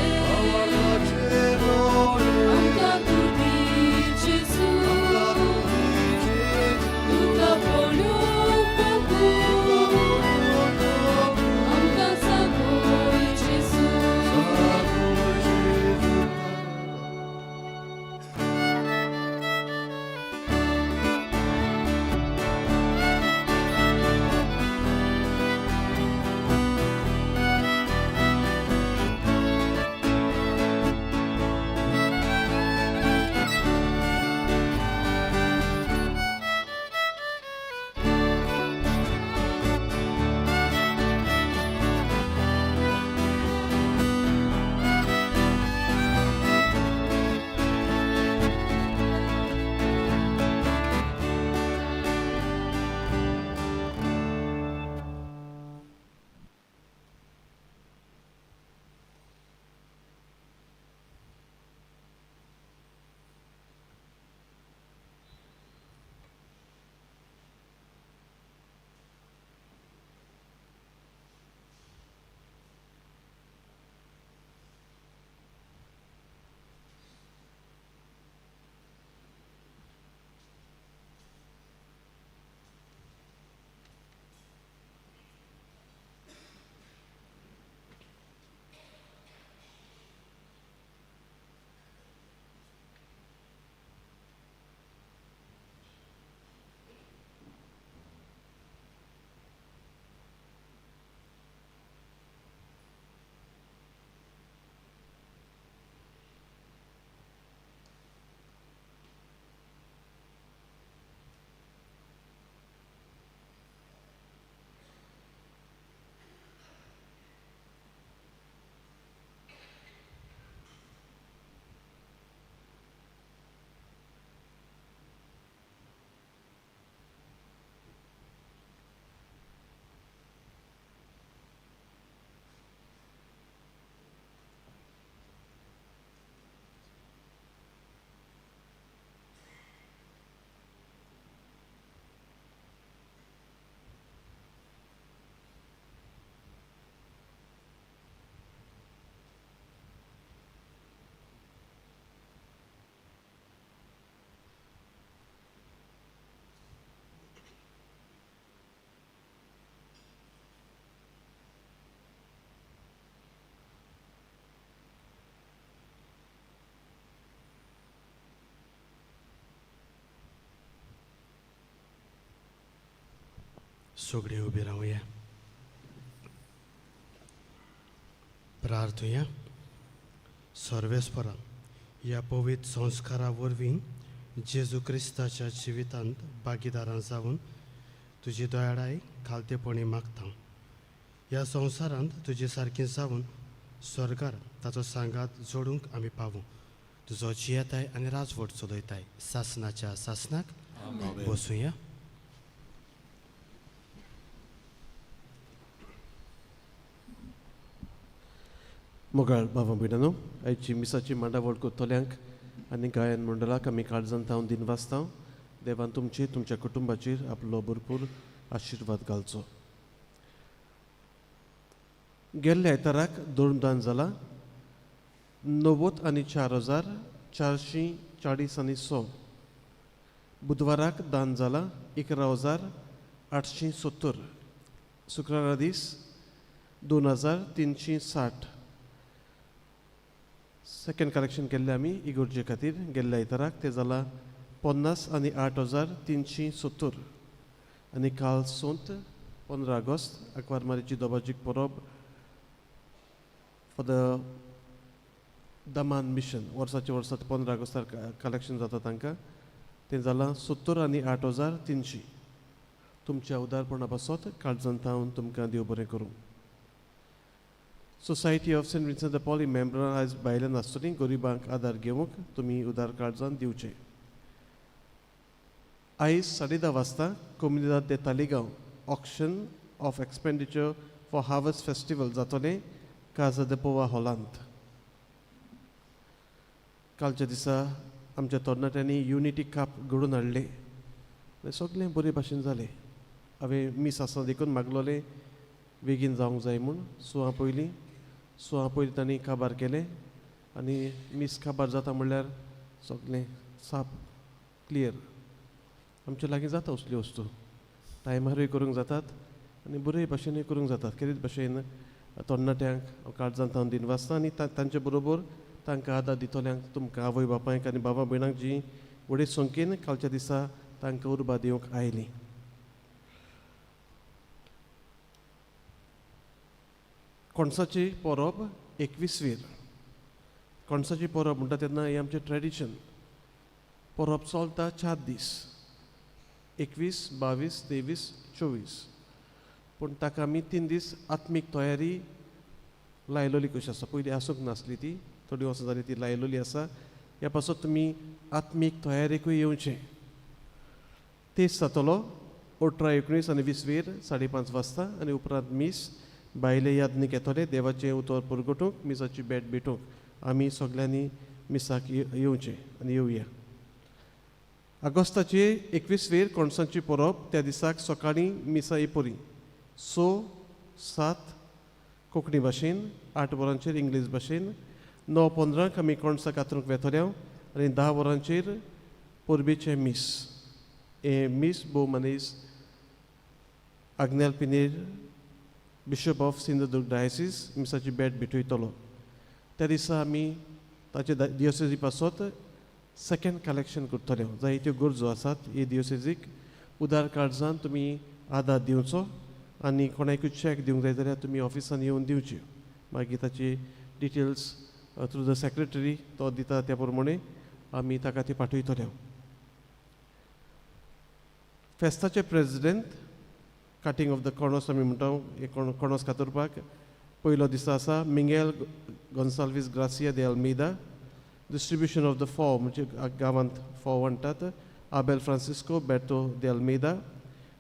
सगळे उबे रावया. प्रार्थुया. सर्वेस्परा ह्या पवित्र संस्कारा वरवीं जेजू क्रिस्ताच्या जिवितांत भागीदारां जावन तुजी दयाळाय खालतेपणी मागता. ह्या संवसारांत तुजे सारकें जावन स्वर्गार ताचो सांगात जोडूंक आमी पावूं. तुजो जियेताय आनी राजवट चलयताय सासनाच्या सासनाक बसूया. मोगाळ बाबा भयणानो, आयची मिसाची मांडावळ कोतोल्यांक आनी गायन मंडळाक आमी काळजांत हांव दिन वाचता. देवान तुमची तुमच्या कुटुंबाचेर आपलो भरपूर आशिर्वाद घालचो. गेल्ल्या आयताराक दोन जाला 90 आनी 4,440 बुधवाराक दान जाला 11,870. शुक्रारा दीस 2,360. सेकंड कलेक्शन केल्ले आमी इगोर्जे खातीर गेल्ल्या आयताराक ते जाला 50 आनी 8,370. आनी काल सोंत 15 ऑगस्ट आंकवारमारीची दोबाजीक परब फॉर द दमान मिशन वर्साच्या वर्सात 15 ऑगस्टार कलेक्शन जाता तांकां तें जालां 70 आनी 8,300. तुमच्या उदारपणा पासत काळजांत हांव तुमकां देव बरें करूं. Society of Saint Vincent de Paul मेंबरां आयज भायल्यान आसतलीं गरिबांक आदार घेवंक तुमी उदार काळजांत दिवचे. आयज 10:30 वाजता कोमुनिदाद दे Taleigao auction of expenditure for harvest festival जातलें काजा दे पोवा हॉलांत. कालच्या दिसा आमच्या तरणाट्यांनी युनिटी कप घडोवन हाडले. सगळें बरे भाशेन जालें. हांवें मीस आसतना देखून मागलोलें बेगीन जावंक जाय म्हूण. सुवां पयलीं तांणी काबार केलें आनी मीस काबार जाता म्हणल्यार सगळें साप क्लियर. आमचे लागीं जाता असल्यो वस्तू टायमारूय करूंक जातात आनी बरे भाशेनूय करूंक जातात. खेरीत भाशेन तरणाट्यांक काळजांत हांव दिन वाचता आनी तांचे बरोबर तांकां आदार दितल्यांक तुमकां आवय बापायक आनी बाबा भयणांक जी व्हडे संख्येन कालच्या दिसा तांकां उर्बा दिवंक आयलीं. कोणसाची परब 21वीर. कोणसाची परब म्हणटा तेन्ना हें आमचें ट्रेडिशन. परब चलता 4 दीस 21, 22, 23, 24. पूण ताका आमी 3 दीस आत्मीक तयारी लायलोली कशी आसा. पयलीं आसूंक नासली ती, थोडी वर्सां जाली ती लायलोली आसा. ह्या पासत तुमी आत्मीक तयारेकूय येवचें. तेच जातलो 18, 19 आनी 20 5:30 वाजता आनी उपरांत मीस भायले यादनीक येतले देवाचें उतर परगटूंक मिसाची भेट भेटूंक. आमी सगळ्यांनी मिसाक येवचें आनी येवया. ऑगस्टाची 21 कोणसांची परब त्या दिसाक सकाळीं मिसा येपरी 6, 7 कोंकणी भाशेन, 8 वरांचेर इंग्लीश भाशेन, 9:15 आमी कोणसां कातरूंक वेतले आनी 10 वरांचेर परबेचें मीस. हे मीस भोव मनीस आग्नेल पिनेर बिशप ऑफ सिंधुदुर्ग डायसीस मिसाची भेट भेटयतलो. त्या दिसा आमी ताचे दियोसेजी पासत सेकंड कलेक्शन करतले. जायत्यो गरजो आसात हे दियोसेजीक. उदार काळजान तुमी आदार दिवचो आनी कोणाकूय चॅक दिवंक जाय जाल्यार तुमी ऑफिसान येवन दिवची. मागीर ताची डिटेल्स थ्रू द सेक्रेटरी तो दिता त्या प्रमाणे आमी ताका ती पाठयतले. फेस्ताचे president cutting of the corners आमी म्हणटा हे कॉर्नर्स कातरपाक पयलो दिसा आसा Minguel Gonsalves Gracia de Almeida. Distribution of the फॉ म्हणजे गांवांत फॉ म्हणटात आबेल फ्रांसिस्को बेर्तो दे अल्मेदा.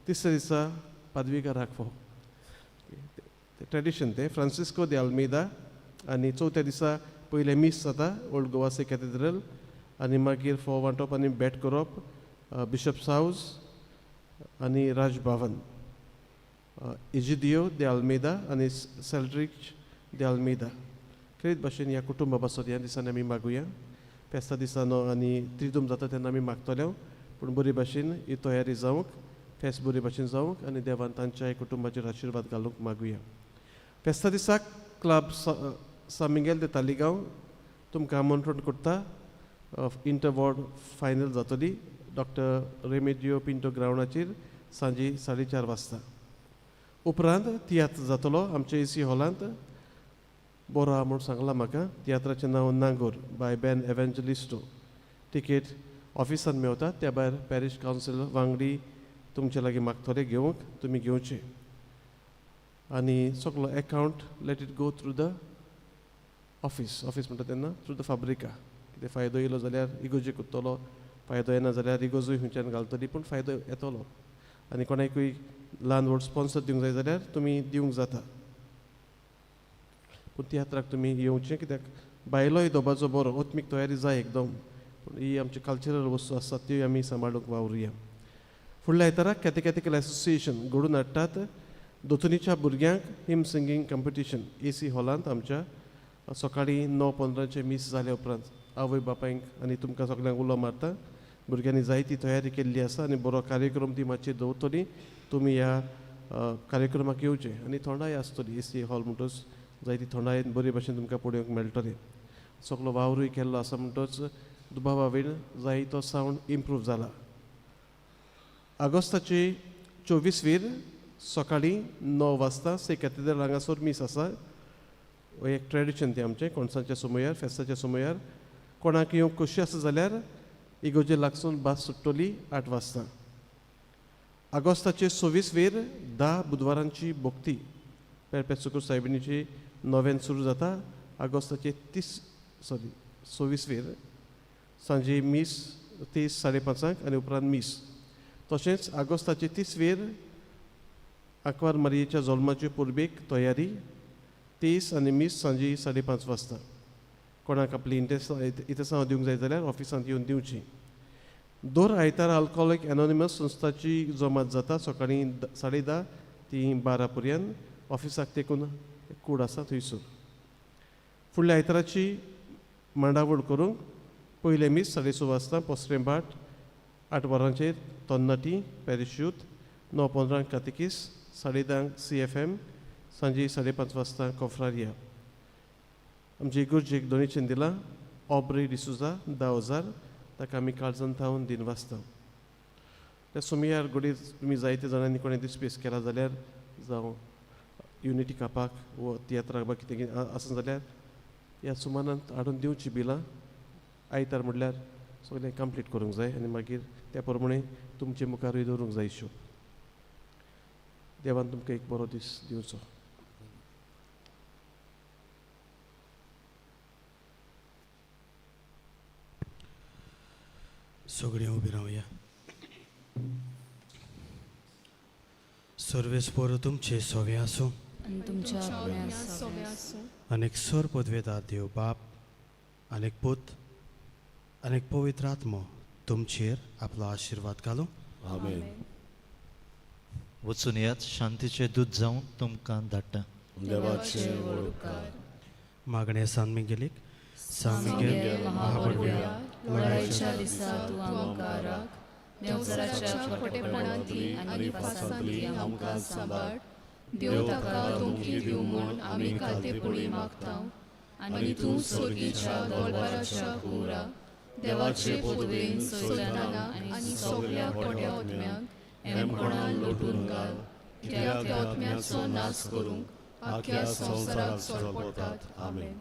तिसऱ्या दिसा पदवीकाराक फॉ ट्रेडिशन ते फ्रांसिस्को दे अल्मेदा. आनी चवथ्या दिसा पयले मीस जाता ओल्ड गोवा से कॅथेड्रल आनी मागीर फॉ वांटप आनी भेट करप बिशप्स हावस आनी राजभवन. इजिदियो दे अल्मेदा आनी सेल्ड्रिच दे अल्मेदा. खेरीत भाशेन ह्या कुटुंबा पासत ह्या दिसांनी आमी मागुया. फेस्ता दिसानो आनी त्रिदूम जाता तेन्ना आमी मागतले. पूण बरे भाशेन ही तयारी जावंक फेस्त बरे भाशेन जावंक आनी देवान तांच्या कुटुंबाचेर आशिर्वाद घालूंक मागुया. फेस्ता दिसाक क्लब सा मिंगेल दे तालिगांव तुमकां आमंत्रण करता. इंटर वॉर्ड फायनल जातली डॉक्टर रेमेडियो पिंटो ग्रावंडाचेर सांजे 4:30 वाजता. उपरांत तियात्र जातलो आमच्या एसी हॉलांत बरो आहा म्हूण सांगला म्हाका तियात्राचें नांव नांगोर बाय बेन एवेंजलिस्टो तिकेट ऑफिसान मेवता त्या भायर पॅरीश कावन्सील वांगडी तुमचे लागीं मागतले घेवंक तुमी घेवचे आनी सगलो account let it go through the office म्हणटा तेन्ना थ्रू द फाब्रिका कितें फायदो येयलो जाल्यार इगोजी कुत्तलो फायदो येना जाल्यार इगोजूय खंयच्यान घालतली पूण फायदो येतलो आनी कोणाकूय ल्हान व्हड स्पॉन्सर दिवंक जाय जाल्यार तुमी दिवंक जाता पूण तियात्राक तुमी येवचें कित्याक भायलोय दोबाचो बरो ओत्मीक तयारी जाय एकदम पूण ही आमची कल्चरल वस्तू आसात त्यो आमी सांबाळूंक वावरुया फुडल्या आयताराक कॅथेकॅथिकल एसोसिएशन घडोवन हाडटात दोतोनीच्या भुरग्यांक हिम सिंगींग कॉम्पिटिशन एसी हॉलांत आमच्या सकाळीं 9:15 मीस जाल्या उपरांत आवय बापायंक आनी तुमकां सगल्यांक उलो मारता भुरग्यांनी जायती तयारी केल्ली आसा आनी बरो कार्यक्रम ती मातशी दवरतली तुमी ह्या कार्यक्रमाक येवचे आनी थोंडाय आसतली एसी हॉल म्हणटच जायती थोंडाय बरे भशेन तुमकां पळोवंक मेळटलें सगलो वावरूय केल्लो आसा म्हणटच दुबावावेळ जायतो सावंड इम्प्रूव जाला ऑगस्टाची 24 सकाळीं 9 वाजता से कॅथेड्रल हांगासर मीस आसा हो एक ट्रेडिशन तें आमचें कोणसाच्या सुमयार फेस्ताच्या सुमयार कोणाक येवंक खोशी आसा जाल्यार इगोजे लागसून बस सुट्टली 8 वाजता ऑगस्टाचे 26 10 बुधवारांची भोक्ती पेरपेचुकर सायबिणीची 9 सुरू जाता ऑगस्टाचे 26 सांजे मीस 3:30 आनी उपरांत मीस तशेंच ऑगस्टाचे 30 आंकवार मारयेच्या जल्माचे पुर्बेक तयारी 30 आनी मीस सांजे 5:30 वाजता कोणाक आपली इतसांव दिवंक जाय जाल्यार ऑफिसांत येवन दिवची दर आयतार अल्कोहोलीक एनोनिमस संस्थाची जमात जाता सकाळीं 10:30 ती 12 पर्यंत ऑफिसाक तेकून कूड आसा थंयसर फुडल्या आयताराची मांडावळ करूंक पयले मीस 6:30 वाजता पोसरें भाट 8 वरांचेर तन्नाटी पॅरिशूट 9:15 कातिकीस 10:30 CFM सांजे 5:30 वाजता कोफ्रारिया आमचे इगोर्जेक डोनेशन दिलां ऑब्रे डिसुजा 10,000 ताका आमी काळजान थावन दिन वाचता त्या सुमयार घडये तुमी जायते जाणांनी कोणें दिसपेस केला जाल्यार जावं युनिटी कापाक वो तियात्राक बा कितें आसा जाल्यार ह्या सुमारांत हाडून दिवची बिलां आयतार म्हणल्यार सगळें कंप्लीट करूंक जाय आनी मागीर त्या प्रमाणे तुमचे मुखारूय दवरूंक जाय इश्यू देवान तुमकां एक बरो दीस दिवचो सगळीं उबी रावया सर्वेस्पर तुमचे सोवे आसूं आनी तुमच्या आपल्या सोव्या आसूं अनेक सर पदवेदार देव बाप अनेक पूत अनेक पवित्र आत्मो तुमचेर आपलो आशिर्वाद घालूं आमेन वचून येयात शांतीचे दूत जावन तुमकां धाडटा देवाचे व्हड उपकार मागणे सान मिगेलीक सान मिगेल महापडव्या लोळायच्या दिसा तूं आमकां राख देवचराच्या खोटेपणांतली आनी पासांतली आमकां सांबाळ देव ताका तोंकी दिव म्हूण आमी खातेपुळी मागता आनी तूं सुर्गीच्या गोळबाराच्या कुरा देवाचे पदवेन सैताना आनी सगल्या खोट्या ओतम्यांक एमपणान लोटून घाल कित्याक त्या ओतम्याचो नाश करूंक आख्या संवसाराक सोडपतात आमेन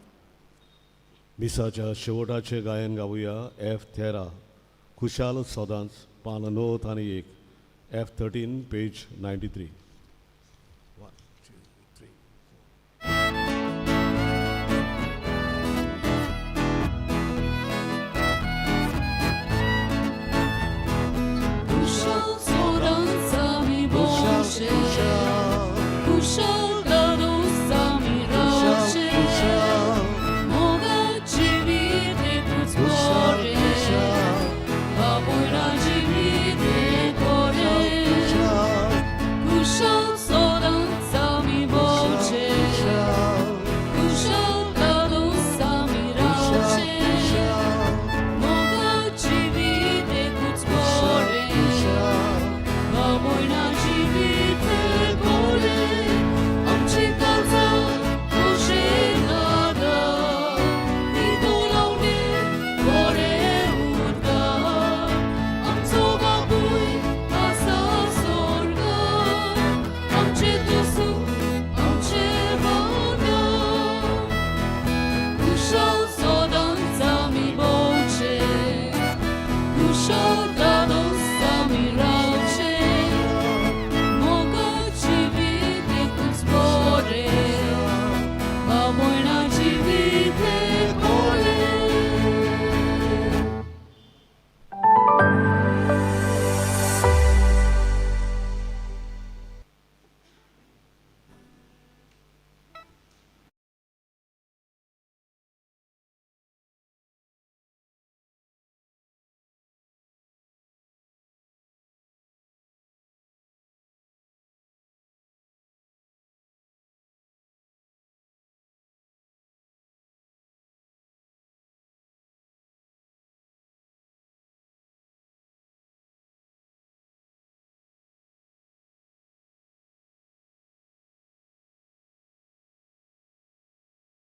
मिसाच्या शेवटाचे गायन गावुया F13 खुशाल सदांच पान 9 आनी 1 F13 पेज 93